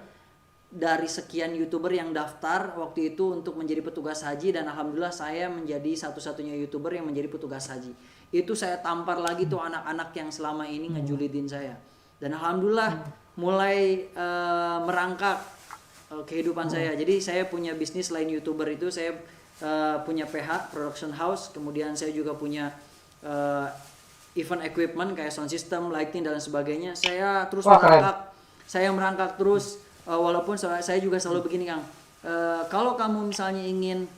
dari sekian YouTuber yang daftar waktu itu untuk menjadi petugas haji, dan alhamdulillah saya menjadi satu-satunya YouTuber yang menjadi petugas haji. Itu saya tampar lagi tuh anak-anak yang selama ini ngejulidin saya. Dan alhamdulillah mulai merangkak kehidupan saya. Jadi saya punya bisnis selain YouTuber itu, saya punya PH production house, kemudian saya juga punya event equipment kayak sound system, lighting dan sebagainya. Saya terus merangkak terus. Walaupun saya juga selalu begini, Kang, kalau kamu misalnya ingin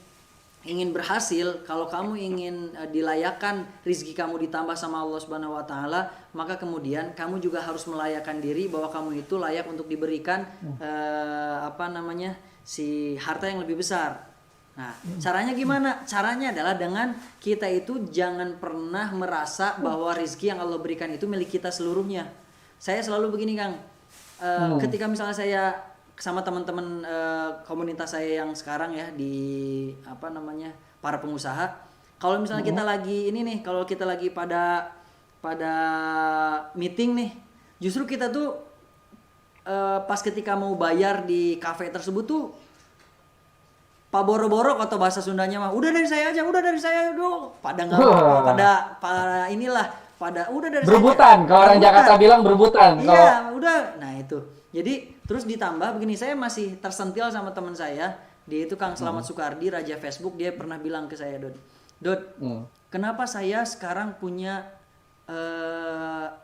berhasil, kalau kamu ingin dilayakkan rizki kamu ditambah sama Allah Subhanahu Wa Taala, maka kemudian kamu juga harus melayakkan diri bahwa kamu itu layak untuk diberikan si harta yang lebih besar. Nah, caranya gimana? Caranya adalah dengan kita itu jangan pernah merasa bahwa rizki yang Allah berikan itu milik kita seluruhnya. Saya selalu begini, Kang. Ketika misalnya saya sama teman-teman komunitas saya yang sekarang ya di para pengusaha, kalau misalnya kita lagi kalau kita lagi pada meeting nih, justru kita tuh pas ketika mau bayar di kafe tersebut tuh Pak Boro-boro atau bahasa Sundanya mah, udah dari saya aja dong. Pada nggak udah dari berebutan. Kalau orang Jakarta bilang berebutan. Iya, udah. Nah itu. Jadi terus ditambah begini, saya masih tersentil sama teman saya, dia itu Kang Selamat Sukardi, raja Facebook. Dia pernah bilang ke saya, Dod, kenapa saya sekarang punya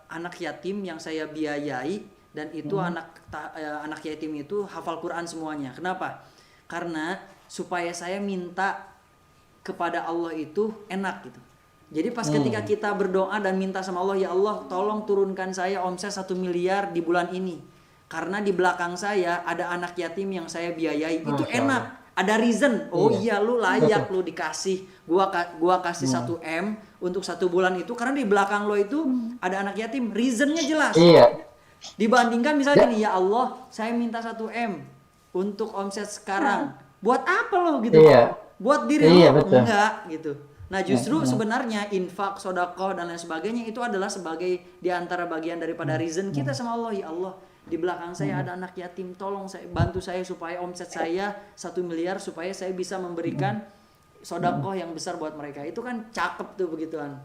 anak yatim yang saya biayai, dan itu anak yatim itu hafal Quran semuanya. Kenapa? Karena supaya saya minta kepada Allah itu enak gitu. Jadi pas ketika kita berdoa dan minta sama Allah, ya Allah tolong turunkan saya omset 1 miliar di bulan ini, karena di belakang saya ada anak yatim yang saya biayai. Itu enak, ada reason. Oh iya, lu layak, lu dikasih. Gua kasih 1 M untuk 1 bulan itu karena di belakang lo itu ada anak yatim. Reasonnya jelas. Iya. Dibandingkan misalnya gini, ya Allah, saya minta 1 M untuk omset sekarang. Buat apa lo gitu? Iya. Buat diri Iya, lo betul. enggak gitu. Nah, justru sebenarnya infak, sedekah dan lain sebagainya itu adalah sebagai di antara bagian daripada reason kita sama Allah. Ya Allah, di belakang saya ada anak yatim, tolong saya bantu saya supaya omset saya 1 miliar supaya saya bisa memberikan sedekah yang besar buat mereka. Itu kan cakep tuh begituan.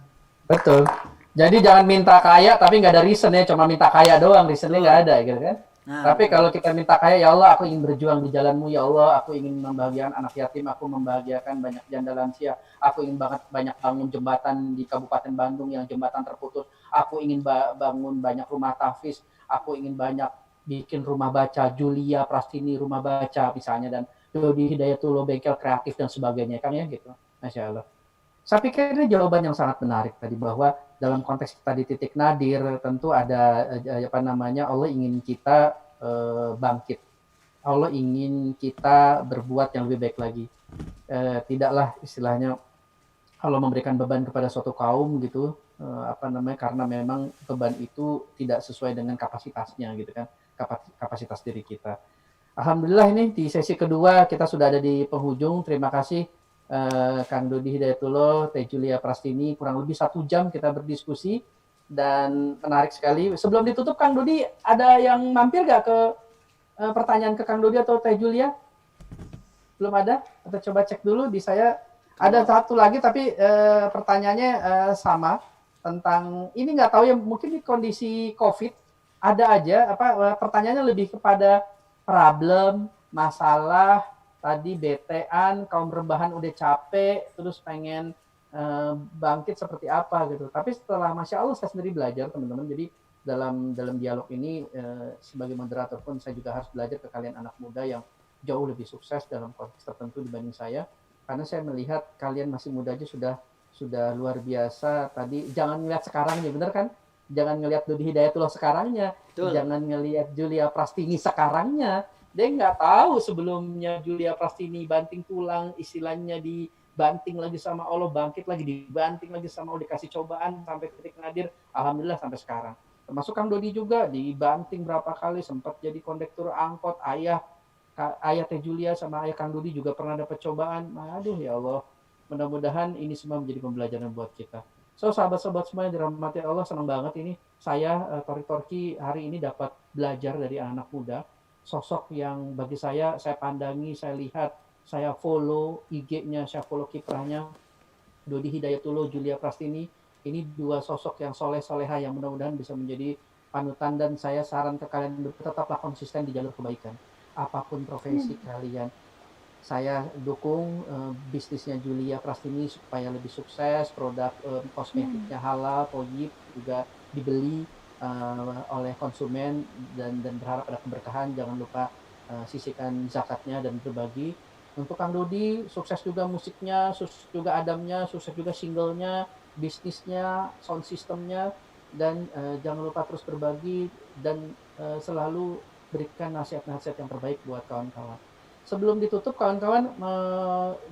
Betul. Jadi jangan minta kaya tapi nggak ada reason ya, cuma minta kaya doang, reasonnya nggak ada gitu kan. Nah, Tapi betul. kalau kita minta kaya, ya Allah aku ingin berjuang di jalanmu, ya Allah aku ingin membahagiakan anak yatim, aku membahagiakan banyak janda lansia, aku ingin banget banyak bangun jembatan di Kabupaten Bandung yang jembatan terputus, aku ingin bangun banyak rumah tahfiz, aku ingin banyak bikin rumah baca, Julia Prastini rumah baca misalnya, dan Dodi Hidayatullah bengkel kreatif dan sebagainya kan ya gitu. Masya Allah. Saya pikir ini jawaban yang sangat menarik tadi, bahwa dalam konteks kita di titik nadir tentu ada apa namanya, Allah ingin kita bangkit. Allah ingin kita berbuat yang lebih baik lagi. Tidaklah istilahnya Allah memberikan beban kepada suatu kaum gitu, apa namanya, karena memang beban itu tidak sesuai dengan kapasitasnya gitu kan, kapasitas diri kita. Alhamdulillah ini di sesi kedua kita sudah ada di penghujung. Terima kasih Kang Dodi Hidayatullah, Teh Julia Prastini, kurang lebih 1 jam kita berdiskusi dan menarik sekali. Sebelum ditutup, Kang Dodi ada yang mampir gak ke pertanyaan ke Kang Dodi atau Teh Julia? Belum ada? Kita coba cek dulu di saya. Ada satu lagi tapi pertanyaannya sama tentang ini, nggak tahu ya, mungkin di kondisi COVID ada aja apa pertanyaannya lebih kepada problem, masalah, tadi betean, kaum rebahan udah capek, terus pengen bangkit seperti apa gitu. Tapi setelah Masya Allah saya sendiri belajar teman-teman, jadi dalam dialog ini sebagai moderator pun saya juga harus belajar ke kalian anak muda yang jauh lebih sukses dalam konteks tertentu dibanding saya, karena saya melihat kalian masih muda aja sudah luar biasa. Tadi jangan ngelihat sekarangnya, bener kan? Jangan ngelihat Dodi Hidayatullah sekarangnya, Betul. jangan ngelihat Julia Prastini sekarangnya. Dia nggak tahu sebelumnya Julia Prastini banting tulang, istilahnya dibanting lagi sama Allah, bangkit lagi, dibanting lagi sama Allah, dikasih cobaan sampai titik nadir, alhamdulillah sampai sekarang. Termasuk Kang Dodi juga dibanting berapa kali, sempat jadi kondektur angkot, ayah Teh Julia sama ayah Kang Dodi juga pernah dapat cobaan. Aduh ya Allah, mudah-mudahan ini semua menjadi pembelajaran buat kita. So sahabat-sahabat semua yang dirahmati Allah, senang banget ini saya Tori Torki hari ini dapat belajar dari anak muda, sosok yang bagi saya pandangi, saya lihat, saya follow IG-nya, saya follow kiprahnya, Dodi Hidayatullah, Julia Prastini. Ini 2 sosok yang soleh-soleha yang mudah-mudahan bisa menjadi panutan, dan saya saran ke kalian tetaplah konsisten di jalur kebaikan. Apapun profesi kalian, saya dukung bisnisnya Julia Prastini supaya lebih sukses, produk kosmetiknya halal, thayyib, juga dibeli oleh konsumen, dan berharap ada keberkahan. Jangan lupa sisihkan zakatnya dan berbagi. Untuk Kang Dodi, sukses juga musiknya, sukses juga adamnya, sukses juga singlenya, bisnisnya, sound systemnya, dan jangan lupa terus berbagi dan selalu berikan nasihat-nasihat yang terbaik buat kawan-kawan. Sebelum ditutup kawan-kawan,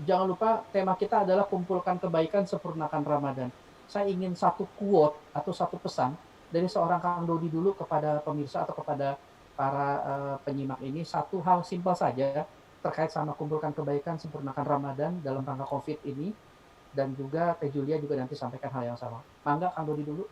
jangan lupa tema kita adalah kumpulkan kebaikan, sempurnakan Ramadan. Saya ingin satu quote atau satu pesan dari seorang Kang Dodi dulu kepada pemirsa atau kepada para penyimak ini, satu hal simpel saja terkait sama kumpulkan kebaikan, sempurnakan Ramadan dalam rangka COVID ini, dan juga Teh Julia juga nanti sampaikan hal yang sama. Mangga Kang Dodi dulu.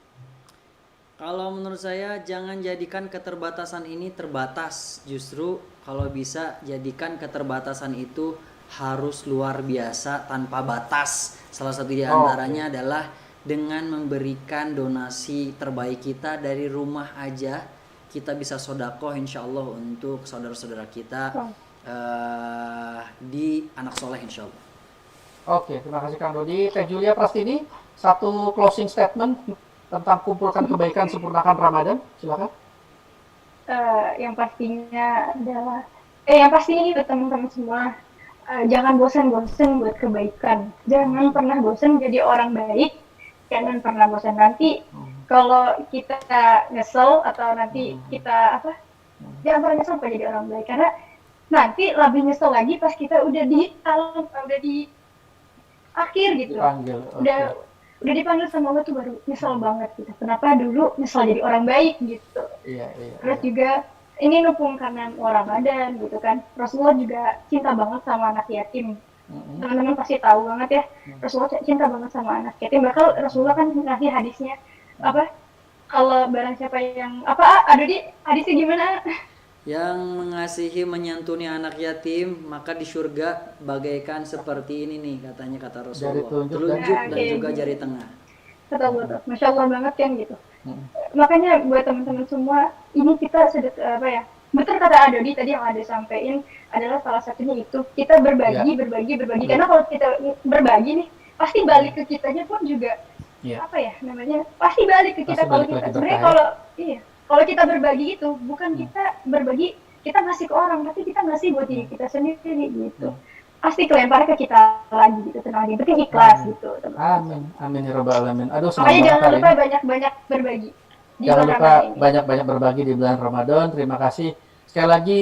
Kalau menurut saya jangan jadikan keterbatasan ini terbatas. Justru kalau bisa jadikan keterbatasan itu harus luar biasa tanpa batas. Salah satu di antaranya adalah dengan memberikan donasi terbaik kita dari rumah aja. Kita bisa sodakoh insya Allah untuk saudara-saudara kita di anak soleh insya Allah. Oke, terima kasih Kang Dodi. Teh Julia Prastini, satu closing statement tentang kumpulkan kebaikan, sempurnakan Ramadan, silakan. Yang pastinya adalah yang pasti ini buat teman-teman semua, jangan bosan-bosan buat kebaikan, jangan pernah bosan jadi orang baik, jangan pernah bosan. Nanti kalau kita nyesel atau nanti kita jangan pernah nyesel jadi orang baik, karena nanti lebih nyesel lagi pas kita udah di alam, udah di akhir gitu, Dipanggil, udah udah dipanggil sama Allah tuh baru nyesel banget gitu. Kenapa dulu nyesel jadi orang baik gitu. Iya, iya. Terus juga ini numpung karena mau Ramadan gitu kan. Rasulullah juga cinta banget sama anak yatim. Teman-teman pasti tahu banget ya. Rasulullah cinta banget sama anak yatim. Bahkan Rasulullah kan ngasih hadisnya apa? Kalau barang siapa yang apa? Aduh di hadisnya gimana? Yang mengasihi menyantuni anak yatim maka di surga bagaikan seperti ini nih katanya kata Jari Rasulullah. telunjuk Telunjuk dan- dan Oke. juga jari tengah. Kata Allah, Masya Allah banget kan gitu. Makanya buat teman-teman semua, ini kita sudah apa ya? Betul kata Adodi tadi yang ada sampaikan adalah salah satunya itu kita berbagi. Karena kalau kita berbagi nih, pasti balik ke kitanya pun juga Iya. apa ya namanya? Pasti balik ke kita Pasti kalau balik kita lagi sebenarnya berkah, kalau kita berbagi itu bukan kita berbagi kita ngasih ke orang, tapi kita ngasih buat diri kita sendiri gitu. Pasti kelempar ke kita lagi gitu, tenang aja. Penting ikhlas gitu. Amin, amin ya rabbal alamin. Aduh, senang Makanya banget jangan hari lupa ini. banyak-banyak berbagi. Di Jangan bulan lupa Ramadan ini. banyak-banyak berbagi di bulan Ramadan. Terima kasih. Sekali lagi,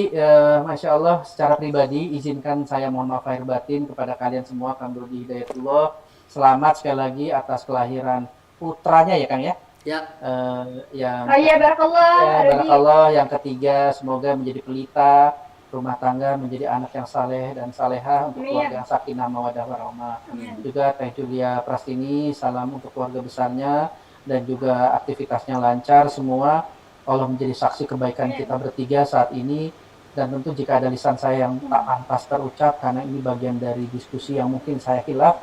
Masya Allah, secara pribadi, izinkan saya mohon maaf lahir batin kepada kalian semua, Kang Dodi Hidayatullah. Selamat sekali lagi atas kelahiran putranya ya Kang ya. Ya, Yang Oh iya, barakallah. ya, Adodi. barakallah. Yang ketiga, semoga menjadi pelita rumah tangga, menjadi anak yang saleh dan salehah untuk Amin. keluarga yang sakinah mawaddah warahmah. Amin. Juga Teh Julia Prastini, salam untuk keluarga besarnya dan juga aktivitasnya lancar semua. Allah menjadi saksi kebaikan kita bertiga saat ini, dan tentu jika ada lisan saya yang tak pantas terucap karena ini bagian dari diskusi yang mungkin saya hilaf,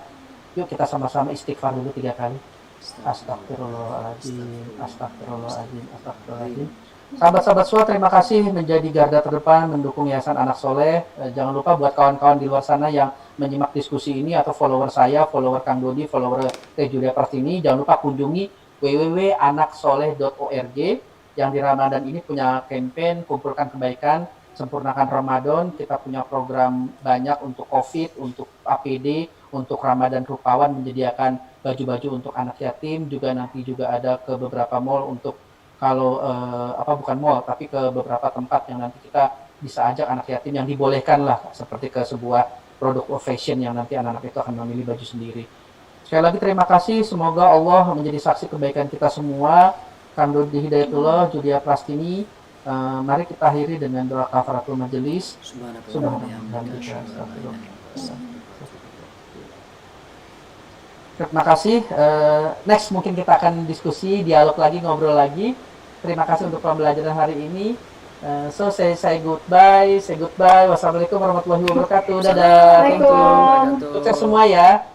yuk kita sama-sama istighfar dulu 3 kali. Astagfirullahaladzim, astagfirullahaladzim, astagfirullahaladzim. Sahabat-sahabat semua, terima kasih menjadi garda terdepan mendukung Yayasan Anak Soleh. Jangan lupa buat kawan-kawan di luar sana yang menyimak diskusi ini atau follower saya, follower Kang Dodi, follower Teh Julia Prastini, jangan lupa kunjungi www.anaksoleh.org yang di Ramadan ini punya campaign kumpulkan kebaikan, sempurnakan Ramadan. Kita punya program banyak untuk COVID, untuk APD, untuk Ramadan Rupawan menyediakan baju-baju untuk anak yatim, juga nanti juga ada ke beberapa mall untuk kalau bukan mall tapi ke beberapa tempat yang nanti kita bisa ajak anak yatim yang dibolehkan lah, seperti ke sebuah produk of fashion yang nanti anak-anak itu akan memilih baju sendiri. Sekali lagi terima kasih, semoga Allah menjadi saksi kebaikan kita semua. Kang Dodi Hidayatullah, Julia Prastini, mari kita akhiri dengan doa kafaratul majelis. Terima kasih. Next mungkin kita akan diskusi, dialog lagi, ngobrol lagi. Terima kasih untuk pembelajaran hari ini. So say goodbye. Wassalamualaikum warahmatullahi wabarakatuh. Dadah. Thank you. Waalaikumsalam. Sukses semua ya.